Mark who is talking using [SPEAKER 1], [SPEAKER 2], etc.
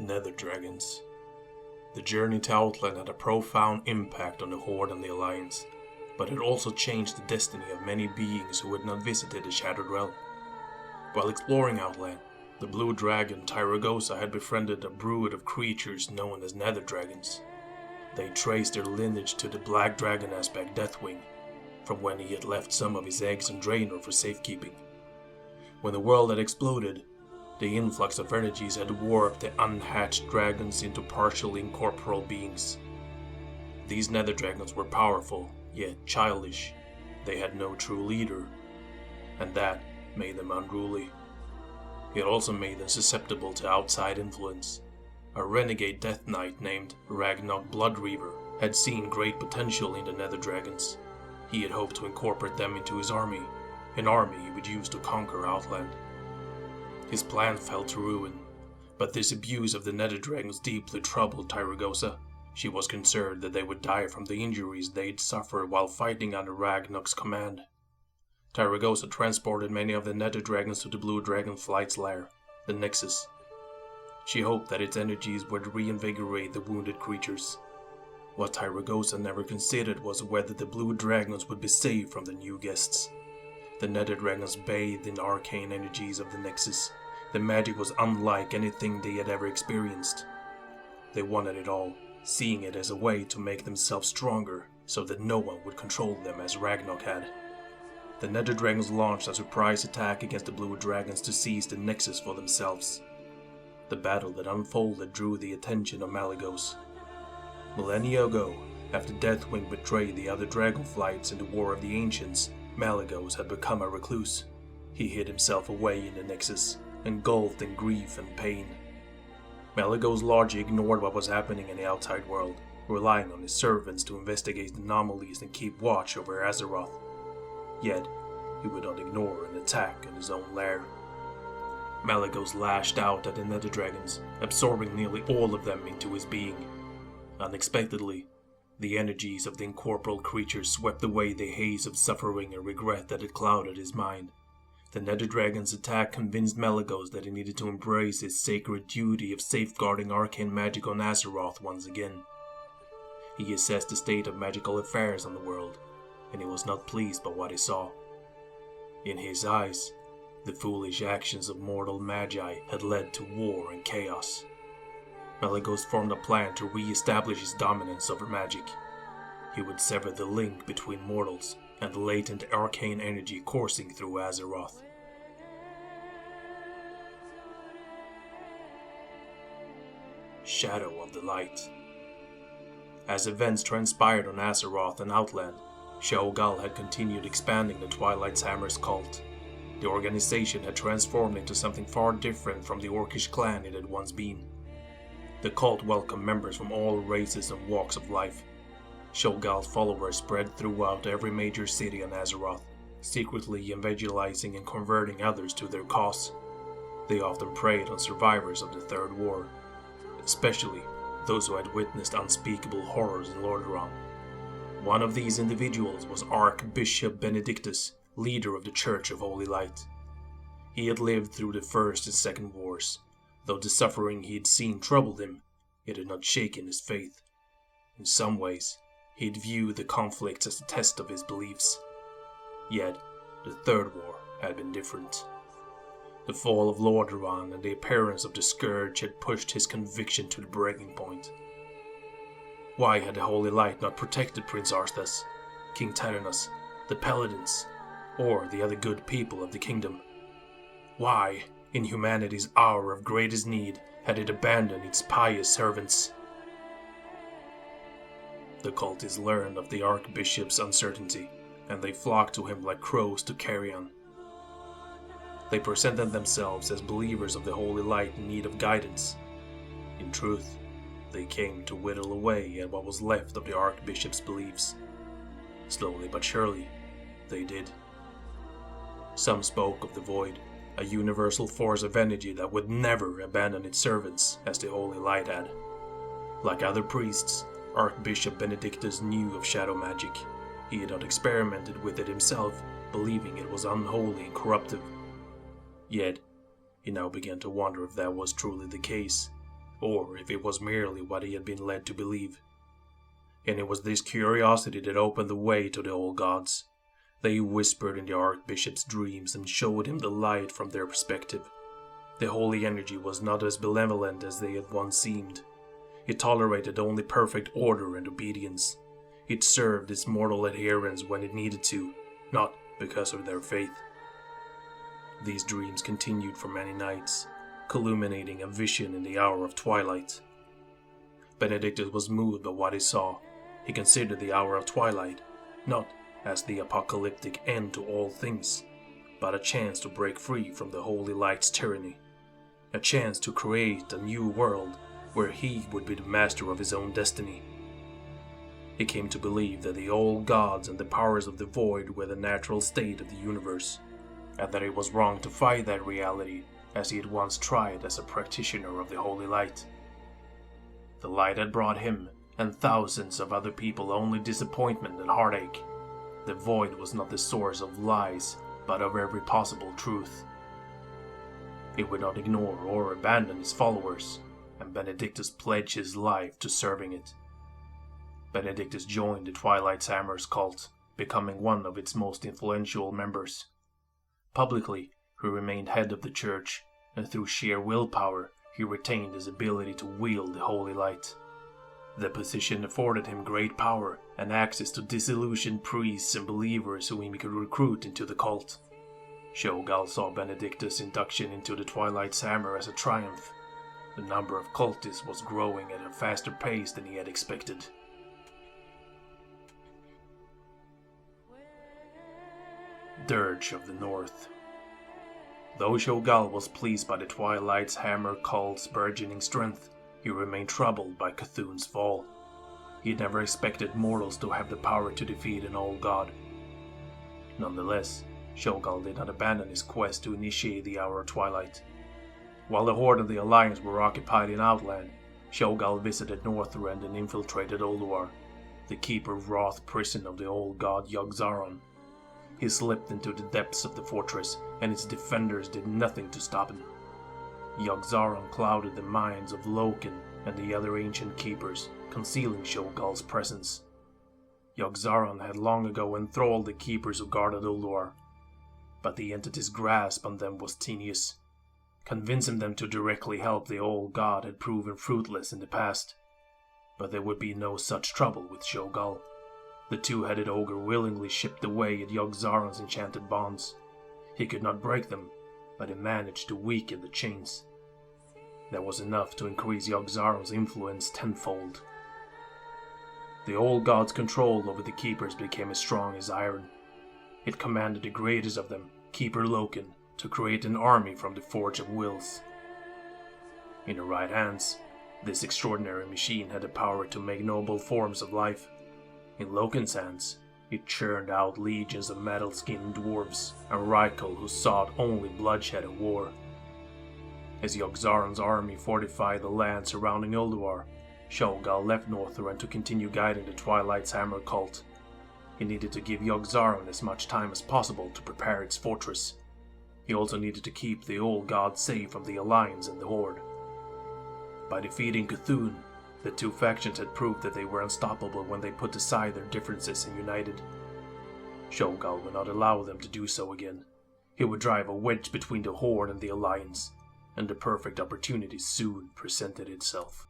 [SPEAKER 1] Nether Dragons. The journey to Outland had a profound impact on the Horde and the Alliance, but it also changed the destiny of many beings who had not visited the Shattered Realm. While exploring Outland, the blue dragon Tyragosa had befriended a brood of creatures known as Nether Dragons. They traced their lineage to the black dragon aspect Deathwing, from when he had left some of his eggs in Draenor for safekeeping. When the world had exploded, the influx of energies had warped the unhatched dragons into partially incorporeal beings. These Nether Dragons were powerful, yet childish. They had no true leader, and that made them unruly. It also made them susceptible to outside influence. A renegade Death Knight named Ragnarok Bloodreaver had seen great potential in the Nether Dragons. He had hoped to incorporate them into his army, an army he would use to conquer Outland. His plan fell to ruin, but this abuse of the Nether Dragons deeply troubled Tyragosa. She was concerned that they would die from the injuries they'd suffered while fighting under Ragnarok's command. Tyragosa transported many of the Nether Dragons to the Blue Dragonflight's lair, the Nexus. She hoped that its energies would reinvigorate the wounded creatures. What Tyragosa never considered was whether the Blue Dragons would be saved from the new guests. The Nether Dragons bathed in the arcane energies of the Nexus. The magic was unlike anything they had ever experienced. They wanted it all, seeing it as a way to make themselves stronger so that no one would control them as Ragnarok had. The Nether Dragons launched a surprise attack against the Blue Dragons to seize the Nexus for themselves. The battle that unfolded drew the attention of Malygos. Millennia ago, after Deathwing betrayed the other Dragonflights in the War of the Ancients, Malygos had become a recluse. He hid himself away in the Nexus, engulfed in grief and pain. Malygos largely ignored what was happening in the outside world, relying on his servants to investigate anomalies and keep watch over Azeroth. Yet, he would not ignore an attack in his own lair. Malygos lashed out at the Nether Dragons, absorbing nearly all of them into his being. Unexpectedly, the energies of the incorporeal creatures swept away the haze of suffering and regret that had clouded his mind. The Nether Dragon's attack convinced Malygos that he needed to embrace his sacred duty of safeguarding arcane magic on Azeroth once again. He assessed the state of magical affairs on the world, and he was not pleased by what he saw. In his eyes, the foolish actions of mortal magi had led to war and chaos. Malygos formed a plan to re-establish his dominance over magic. He would sever the link between mortals and the latent arcane energy coursing through Azeroth. Shadow of the Light. As events transpired on Azeroth and Outland, Shogal had continued expanding the Twilight's Hammer's cult. The organization had transformed into something far different from the Orcish clan it had once been. The cult welcomed members from all races and walks of life. Shogal's followers spread throughout every major city on Azeroth, secretly evangelizing and converting others to their cause. They often preyed on survivors of the Third War, especially those who had witnessed unspeakable horrors in Lordaeron. One of these individuals was Archbishop Benedictus, leader of the Church of Holy Light. He had lived through the First and Second Wars. Though the suffering he had seen troubled him, it had not shaken his faith. In some ways, he had viewed the conflicts as a test of his beliefs. Yet, the Third War had been different. The fall of Lordaeron and the appearance of the Scourge had pushed his conviction to the breaking point. Why had the Holy Light not protected Prince Arthas, King Tyrannus, the Paladins, or the other good people of the kingdom? Why, in humanity's hour of greatest need, had it abandoned its pious servants? The cultists learned of the Archbishop's uncertainty, and they flocked to him like crows to carrion. They presented themselves as believers of the Holy Light in need of guidance. In truth, they came to whittle away at what was left of the Archbishop's beliefs. Slowly but surely, they did. Some spoke of the Void, a universal force of energy that would never abandon its servants as the Holy Light had. Like other priests, Archbishop Benedictus knew of shadow magic. He had not experimented with it himself, believing it was unholy and corruptive. Yet, he now began to wonder if that was truly the case. or if it was merely what he had been led to believe. And it was this curiosity that opened the way to the old gods. They whispered in the Archbishop's dreams and showed him the light from their perspective. The holy energy was not as benevolent as they had once seemed. It tolerated only perfect order and obedience. It served its mortal adherents when it needed to, not because of their faith. These dreams continued for many nights, culminating a vision in the hour of twilight. Benedictus was moved by what he saw. He considered the hour of twilight not as the apocalyptic end to all things, but a chance to break free from the holy light's tyranny. A chance to create a new world where he would be the master of his own destiny. He came to believe that the old gods and the powers of the void were the natural state of the universe, and that it was wrong to fight that reality as he had once tried as a practitioner of the holy light. The light had brought him and thousands of other people only disappointment and heartache. The void was not the source of lies, but of every possible truth. It would not ignore or abandon its followers, and Benedictus pledged his life to serving it. Benedictus joined the Twilight Hammer's cult, becoming one of its most influential members. Publicly, he remained head of the church, and through sheer willpower, he retained his ability to wield the holy light. The position afforded him great power and access to disillusioned priests and believers whom he could recruit into the cult. Shogal saw Benedictus' induction into the Twilight Hammer as a triumph. The number of cultists was growing at a faster pace than he had expected. Dirge of the North. Though Shogal was pleased by the Twilight's Hammer cult's burgeoning strength, he remained troubled by Cthulhu's fall. He had never expected mortals to have the power to defeat an old god. Nonetheless, Shogal did not abandon his quest to initiate the Hour of Twilight. While the Horde and the Alliance were occupied in Outland, Shogal visited Northrend and infiltrated Ulduar, the keeper-wroth prison of the old god Yogg-Saron. He slipped into the depths of the fortress, and its defenders did nothing to stop him. Yogg-Saron clouded the minds of Loken and the other ancient keepers, concealing Shogal's presence. Yogg-Saron had long ago enthralled the keepers who guarded Ulduar, but the entity's grasp on them was tenuous. Convincing them to directly help the old god had proven fruitless in the past, but there would be no such trouble with Shogal. The two-headed ogre willingly chipped away at Yogg-Saron's enchanted bonds. He could not break them, but he managed to weaken the chains. That was enough to increase Yogg-Saron's influence tenfold. The old god's control over the keepers became as strong as iron. It commanded the greatest of them, Keeper Loken, to create an army from the Forge of Wills. In her right hands, this extraordinary machine had the power to make noble forms of life. In Loken's hands, it churned out legions of metal-skinned dwarves and Rykel who sought only bloodshed and war. As Yogg-Saron's army fortified the land surrounding Ulduar, Shogal left Northrend to continue guiding the Twilight's Hammer cult. He needed to give Yogg-Saron as much time as possible to prepare its fortress. He also needed to keep the old god safe from the Alliance and the Horde. By defeating Cthulhu, the two factions had proved that they were unstoppable when they put aside their differences and united. Shogal would not allow them to do so again. He would drive a wedge between the Horde and the Alliance, and the perfect opportunity soon presented itself.